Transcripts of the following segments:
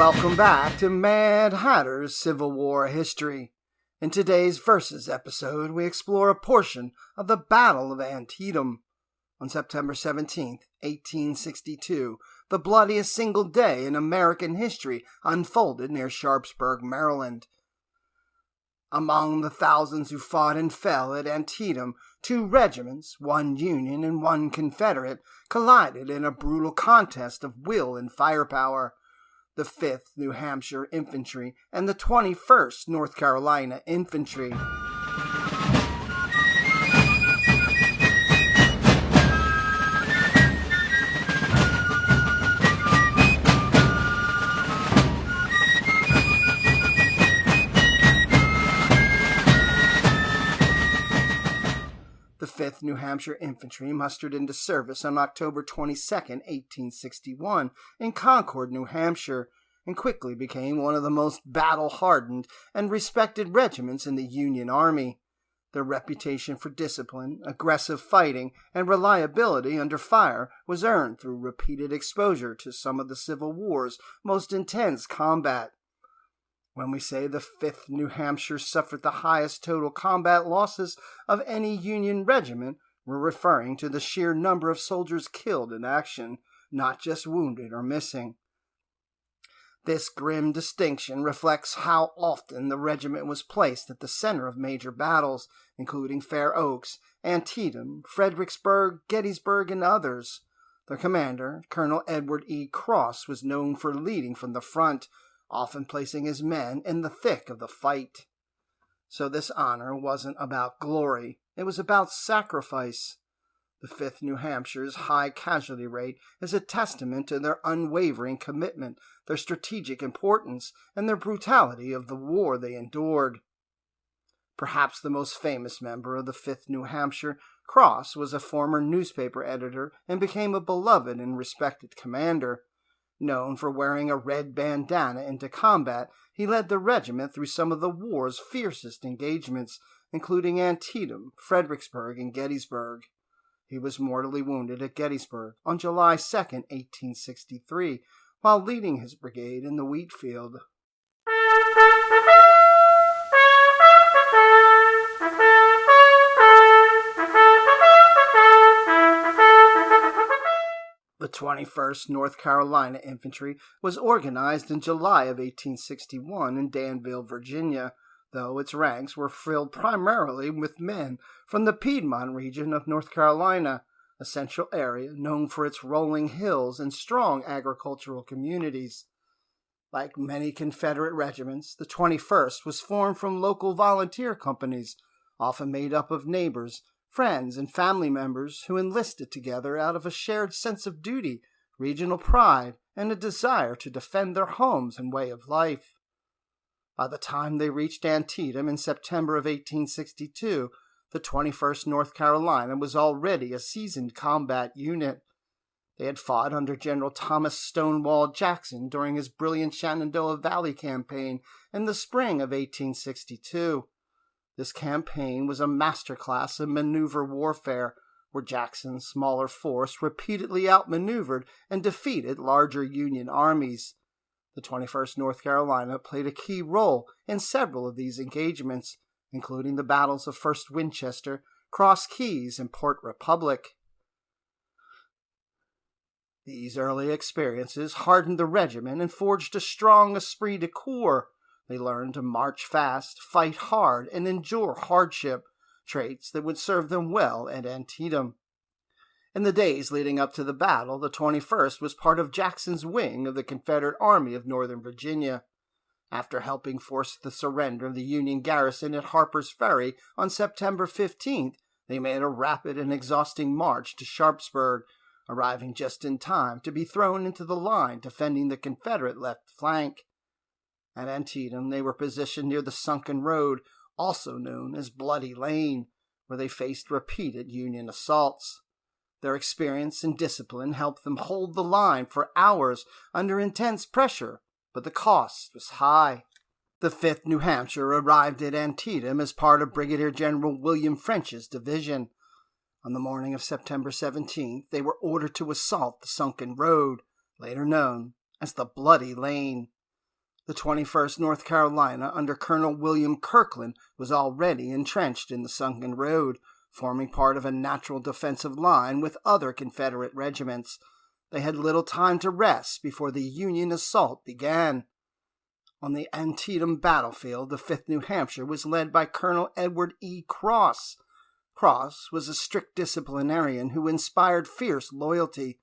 Welcome back to Mad Hatter's Civil War History. In today's Versus episode, we explore a portion of the Battle of Antietam. On September 17, 1862, the bloodiest single day in American history unfolded near Sharpsburg, Maryland. Among the thousands who fought and fell at Antietam, 2 regiments, 1 Union and 1 Confederate, collided in a brutal contest of will and firepower. The 5th New Hampshire Infantry and the 21st North Carolina Infantry. The 5th New Hampshire Infantry mustered into service on October 22, 1861, in Concord, New Hampshire, and quickly became one of the most battle-hardened and respected regiments in the Union Army. Their reputation for discipline, aggressive fighting, and reliability under fire was earned through repeated exposure to some of the Civil War's most intense combat. When we say the 5th New Hampshire suffered the highest total combat losses of any Union regiment, we're referring to the sheer number of soldiers killed in action, not just wounded or missing. This grim distinction reflects how often the regiment was placed at the center of major battles, including Fair Oaks, Antietam, Fredericksburg, Gettysburg, and others. Their commander, Colonel Edward E. Cross, was known for leading from the front, often placing his men in the thick of the fight. So this honor wasn't about glory, it was about sacrifice. The 5th New Hampshire's high casualty rate is a testament to their unwavering commitment, their strategic importance, and their brutality of the war they endured. Perhaps the most famous member of the 5th New Hampshire, Cross was a former newspaper editor and became a beloved and respected commander. Known for wearing a red bandana into combat, he led the regiment through some of the war's fiercest engagements, including Antietam, Fredericksburg, and Gettysburg. He was mortally wounded at Gettysburg on July 2, 1863, while leading his brigade in the wheat field. The 21st North Carolina Infantry was organized in July of 1861 in Danville, Virginia, though its ranks were filled primarily with men from the Piedmont region of North Carolina, a central area known for its rolling hills and strong agricultural communities. Like many Confederate regiments, the 21st was formed from local volunteer companies, often made up of neighbors, friends, and family members who enlisted together out of a shared sense of duty, regional pride, and a desire to defend their homes and way of life. By the time they reached Antietam in September of 1862, the 21st North Carolina was already a seasoned combat unit. They had fought under General Thomas Stonewall Jackson during his brilliant Shenandoah Valley campaign in the spring of 1862. This campaign was a masterclass in maneuver warfare, where Jackson's smaller force repeatedly outmaneuvered and defeated larger Union armies. The 21st North Carolina played a key role in several of these engagements, including the battles of First Winchester, Cross Keys, and Port Republic. These early experiences hardened the regiment and forged a strong esprit de corps. They learned to march fast, fight hard, and endure hardship, traits that would serve them well at Antietam. In the days leading up to the battle, the 21st was part of Jackson's wing of the Confederate Army of Northern Virginia. After helping force the surrender of the Union garrison at Harper's Ferry on September 15th, they made a rapid and exhausting march to Sharpsburg, arriving just in time to be thrown into the line defending the Confederate left flank. At Antietam, they were positioned near the Sunken Road, also known as Bloody Lane, where they faced repeated Union assaults. Their experience and discipline helped them hold the line for hours under intense pressure, but the cost was high. The 5th New Hampshire arrived at Antietam as part of Brigadier General William French's division. On the morning of September 17th, they were ordered to assault the Sunken Road, later known as the Bloody Lane. The 21st North Carolina, under Colonel William Kirkland, was already entrenched in the Sunken Road, forming part of a natural defensive line with other Confederate regiments. They had little time to rest before the Union assault began. On the Antietam battlefield, the 5th New Hampshire was led by Colonel Edward E. Cross. Cross was a strict disciplinarian who inspired fierce loyalty.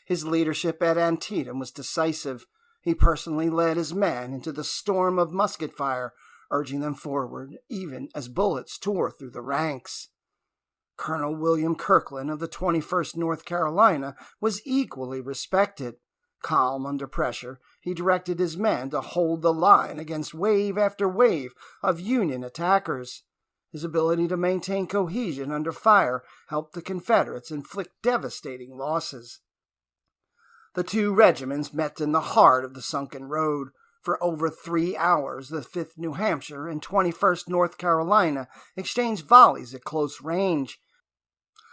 His leadership at Antietam was decisive. He personally led his men into the storm of musket fire, urging them forward, even as bullets tore through the ranks. Colonel William Kirkland of the 21st North Carolina was equally respected. Calm under pressure, he directed his men to hold the line against wave after wave of Union attackers. His ability to maintain cohesion under fire helped the Confederates inflict devastating losses. The two regiments met in the heart of the Sunken Road. For over 3 hours, the 5th New Hampshire and 21st North Carolina exchanged volleys at close range.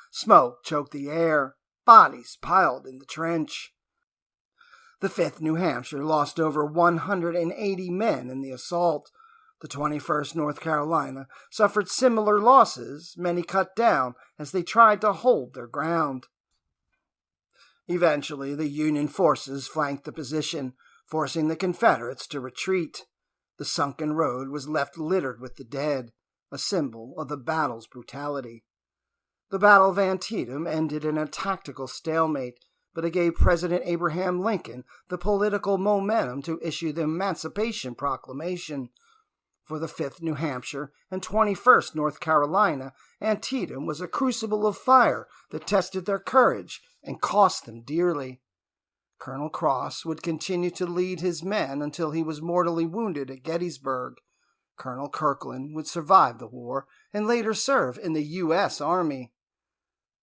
Smoke choked the air. Bodies piled in the trench. The 5th New Hampshire lost over 180 men in the assault. The 21st North Carolina suffered similar losses, many cut down as they tried to hold their ground. Eventually, the Union forces flanked the position, forcing the Confederates to retreat. The Sunken Road was left littered with the dead, a symbol of the battle's brutality. The Battle of Antietam ended in a tactical stalemate, but it gave President Abraham Lincoln the political momentum to issue the Emancipation Proclamation. For the 5th New Hampshire and 21st North Carolina, Antietam was a crucible of fire that tested their courage and cost them dearly. Colonel Cross would continue to lead his men until he was mortally wounded at Gettysburg. Colonel Kirkland would survive the war and later serve in the U.S. Army.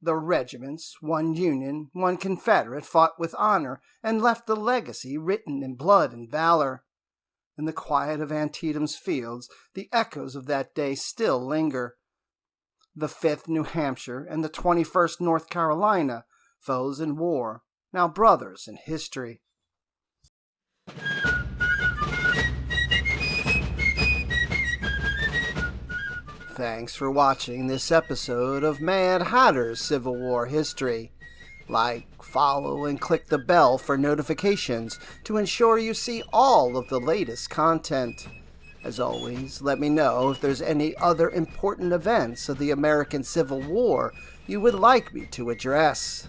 The regiments, one Union, one Confederate, fought with honor and left a legacy written in blood and valor. In the quiet of Antietam's fields, the echoes of that day still linger. The 5th New Hampshire and the 21st North Carolina, foes in war, now brothers in history. Thanks for watching this episode of Mad Hatter's Civil War History. Like, follow, and click the bell for notifications to ensure you see all of the latest content. As always, let me know if there's any other important events of the American Civil War you would like me to address.